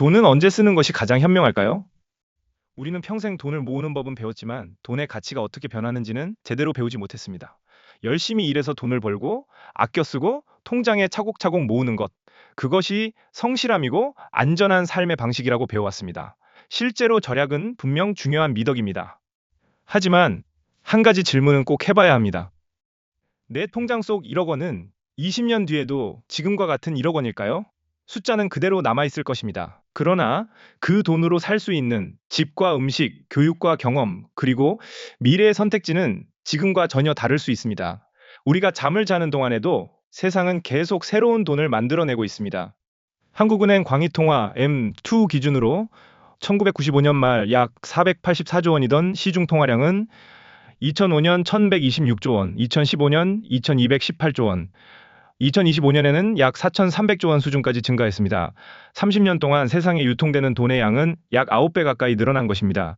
돈은 언제 쓰는 것이 가장 현명할까요? 우리는 평생 돈을 모으는 법은 배웠지만 돈의 가치가 어떻게 변하는지는 제대로 배우지 못했습니다. 열심히 일해서 돈을 벌고 아껴 쓰고 통장에 차곡차곡 모으는 것. 그것이 성실함이고 안전한 삶의 방식이라고 배워왔습니다. 실제로 절약은 분명 중요한 미덕입니다. 하지만 한 가지 질문은 꼭 해봐야 합니다. 내 통장 속 1억 원은 20년 뒤에도 지금과 같은 1억 원일까요? 숫자는 그대로 남아있을 것입니다. 그러나 그 돈으로 살 수 있는 집과 음식, 교육과 경험, 그리고 미래의 선택지는 지금과 전혀 다를 수 있습니다. 우리가 잠을 자는 동안에도 세상은 계속 새로운 돈을 만들어내고 있습니다. 한국은행 광희통화 M2 기준으로 1995년 말 약 484조 원이던 시중 통화량은 2005년 1126조 원, 2015년 2218조 원, 2025년에는 약 4,300조 원 수준까지 증가했습니다. 30년 동안 세상에 유통되는 돈의 양은 약 9배 가까이 늘어난 것입니다.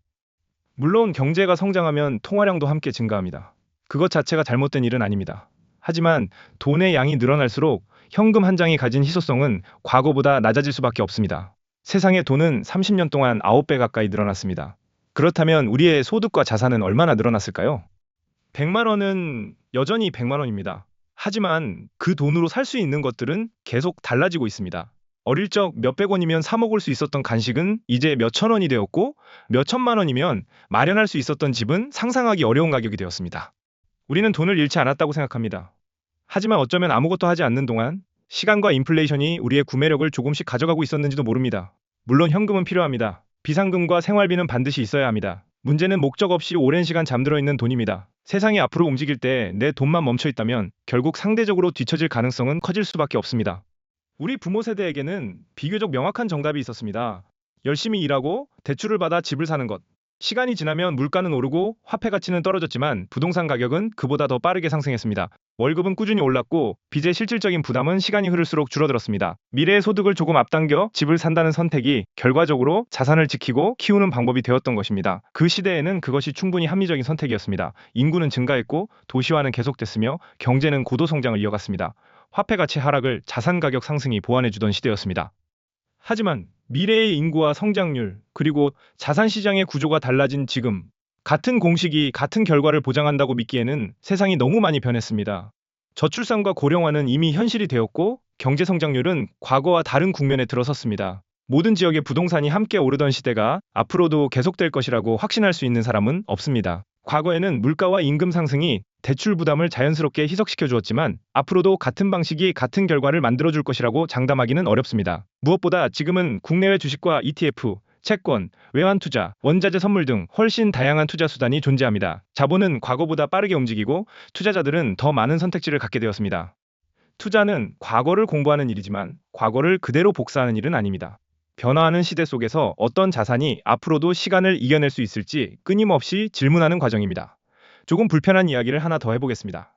물론 경제가 성장하면 통화량도 함께 증가합니다. 그것 자체가 잘못된 일은 아닙니다. 하지만 돈의 양이 늘어날수록 현금 한 장이 가진 희소성은 과거보다 낮아질 수밖에 없습니다. 세상의 돈은 30년 동안 9배 가까이 늘어났습니다. 그렇다면 우리의 소득과 자산은 얼마나 늘어났을까요? 100만 원은 여전히 100만 원입니다. 하지만 그 돈으로 살 수 있는 것들은 계속 달라지고 있습니다. 어릴 적 몇백 원이면 사 먹을 수 있었던 간식은 이제 몇천 원이 되었고, 몇천만 원이면 마련할 수 있었던 집은 상상하기 어려운 가격이 되었습니다. 우리는 돈을 잃지 않았다고 생각합니다. 하지만 어쩌면 아무것도 하지 않는 동안 시간과 인플레이션이 우리의 구매력을 조금씩 가져가고 있었는지도 모릅니다. 물론 현금은 필요합니다. 비상금과 생활비는 반드시 있어야 합니다. 문제는 목적 없이 오랜 시간 잠들어 있는 돈입니다. 세상이 앞으로 움직일 때 내 돈만 멈춰 있다면 결국 상대적으로 뒤처질 가능성은 커질 수밖에 없습니다. 우리 부모 세대에게는 비교적 명확한 정답이 있었습니다. 열심히 일하고 대출을 받아 집을 사는 것. 시간이 지나면 물가는 오르고 화폐 가치는 떨어졌지만 부동산 가격은 그보다 더 빠르게 상승했습니다. 월급은 꾸준히 올랐고 빚의 실질적인 부담은 시간이 흐를수록 줄어들었습니다. 미래의 소득을 조금 앞당겨 집을 산다는 선택이 결과적으로 자산을 지키고 키우는 방법이 되었던 것입니다. 그 시대에는 그것이 충분히 합리적인 선택이었습니다. 인구는 증가했고 도시화는 계속됐으며 경제는 고도 성장을 이어갔습니다. 화폐 가치 하락을 자산 가격 상승이 보완해주던 시대였습니다. 하지만 미래의 인구와 성장률, 그리고 자산 시장의 구조가 달라진 지금, 같은 공식이 같은 결과를 보장한다고 믿기에는 세상이 너무 많이 변했습니다. 저출산과 고령화는 이미 현실이 되었고, 경제 성장률은 과거와 다른 국면에 들어섰습니다. 모든 지역의 부동산이 함께 오르던 시대가 앞으로도 계속될 것이라고 확신할 수 있는 사람은 없습니다. 과거에는 물가와 임금 상승이 대출 부담을 자연스럽게 희석시켜 주었지만 앞으로도 같은 방식이 같은 결과를 만들어줄 것이라고 장담하기는 어렵습니다. 무엇보다 지금은 국내외 주식과 ETF, 채권, 외환 투자, 원자재 선물 등 훨씬 다양한 투자 수단이 존재합니다. 자본은 과거보다 빠르게 움직이고 투자자들은 더 많은 선택지를 갖게 되었습니다. 투자는 과거를 공부하는 일이지만 과거를 그대로 복사하는 일은 아닙니다. 변화하는 시대 속에서 어떤 자산이 앞으로도 시간을 이겨낼 수 있을지 끊임없이 질문하는 과정입니다. 조금 불편한 이야기를 하나 더 해보겠습니다.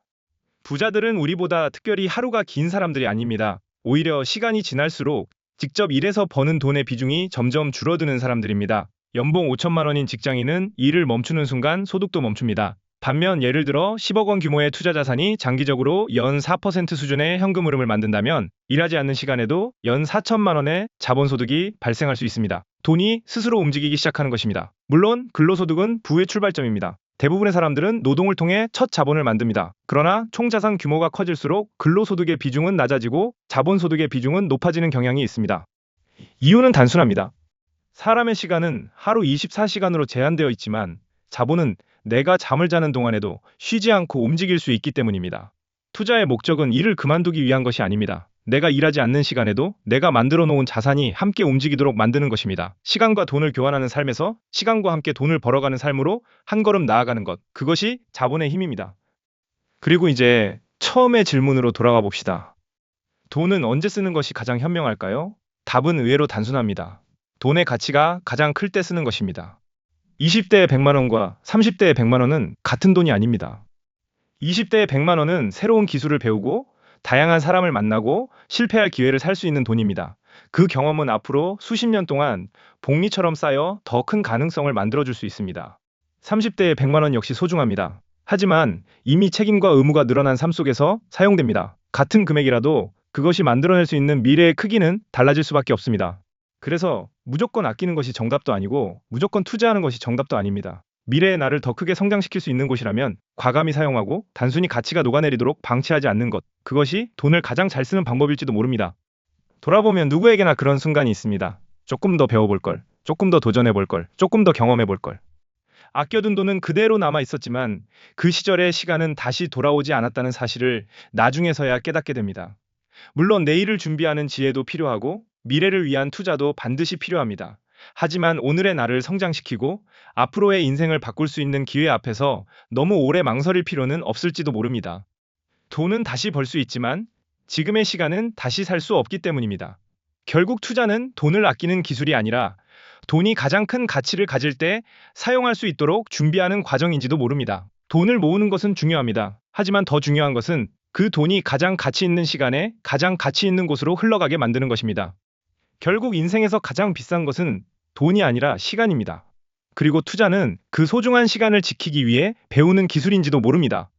부자들은 우리보다 특별히 하루가 긴 사람들이 아닙니다. 오히려 시간이 지날수록 직접 일해서 버는 돈의 비중이 점점 줄어드는 사람들입니다. 연봉 5천만 원인 직장인은 일을 멈추는 순간 소득도 멈춥니다. 반면 예를 들어 10억 원 규모의 투자 자산이 장기적으로 연 4% 수준의 현금 흐름을 만든다면 일하지 않는 시간에도 연 4천만 원의 자본소득이 발생할 수 있습니다. 돈이 스스로 움직이기 시작하는 것입니다. 물론 근로소득은 부의 출발점입니다. 대부분의 사람들은 노동을 통해 첫 자본을 만듭니다. 그러나 총자산 규모가 커질수록 근로소득의 비중은 낮아지고 자본소득의 비중은 높아지는 경향이 있습니다. 이유는 단순합니다. 사람의 시간은 하루 24시간으로 제한되어 있지만 자본은 내가 잠을 자는 동안에도 쉬지 않고 움직일 수 있기 때문입니다. 투자의 목적은 일을 그만두기 위한 것이 아닙니다. 내가 일하지 않는 시간에도 내가 만들어 놓은 자산이 함께 움직이도록 만드는 것입니다. 시간과 돈을 교환하는 삶에서 시간과 함께 돈을 벌어가는 삶으로 한 걸음 나아가는 것, 그것이 자본의 힘입니다. 그리고 이제 처음의 질문으로 돌아가 봅시다. 돈은 언제 쓰는 것이 가장 현명할까요? 답은 의외로 단순합니다. 돈의 가치가 가장 클 때 쓰는 것입니다. 20대의 100만 원과 30대의 100만 원은 같은 돈이 아닙니다. 20대의 100만 원은 새로운 기술을 배우고 다양한 사람을 만나고 실패할 기회를 살 수 있는 돈입니다. 그 경험은 앞으로 수십 년 동안 복리처럼 쌓여 더 큰 가능성을 만들어줄 수 있습니다. 30대의 100만 원 역시 소중합니다. 하지만 이미 책임과 의무가 늘어난 삶 속에서 사용됩니다. 같은 금액이라도 그것이 만들어낼 수 있는 미래의 크기는 달라질 수밖에 없습니다. 그래서 무조건 아끼는 것이 정답도 아니고 무조건 투자하는 것이 정답도 아닙니다. 미래의 나를 더 크게 성장시킬 수 있는 곳이라면 과감히 사용하고 단순히 가치가 녹아내리도록 방치하지 않는 것, 그것이 돈을 가장 잘 쓰는 방법일지도 모릅니다. 돌아보면 누구에게나 그런 순간이 있습니다. 조금 더 배워볼 걸, 조금 더 도전해볼 걸, 조금 더 경험해볼 걸. 아껴둔 돈은 그대로 남아 있었지만 그 시절의 시간은 다시 돌아오지 않았다는 사실을 나중에서야 깨닫게 됩니다. 물론 내일을 준비하는 지혜도 필요하고 미래를 위한 투자도 반드시 필요합니다. 하지만 오늘의 나를 성장시키고 앞으로의 인생을 바꿀 수 있는 기회 앞에서 너무 오래 망설일 필요는 없을지도 모릅니다. 돈은 다시 벌 수 있지만 지금의 시간은 다시 살 수 없기 때문입니다. 결국 투자는 돈을 아끼는 기술이 아니라 돈이 가장 큰 가치를 가질 때 사용할 수 있도록 준비하는 과정인지도 모릅니다. 돈을 모으는 것은 중요합니다. 하지만 더 중요한 것은 그 돈이 가장 가치 있는 시간에 가장 가치 있는 곳으로 흘러가게 만드는 것입니다. 결국 인생에서 가장 비싼 것은 돈이 아니라 시간입니다. 그리고 투자는 그 소중한 시간을 지키기 위해 배우는 기술인지도 모릅니다.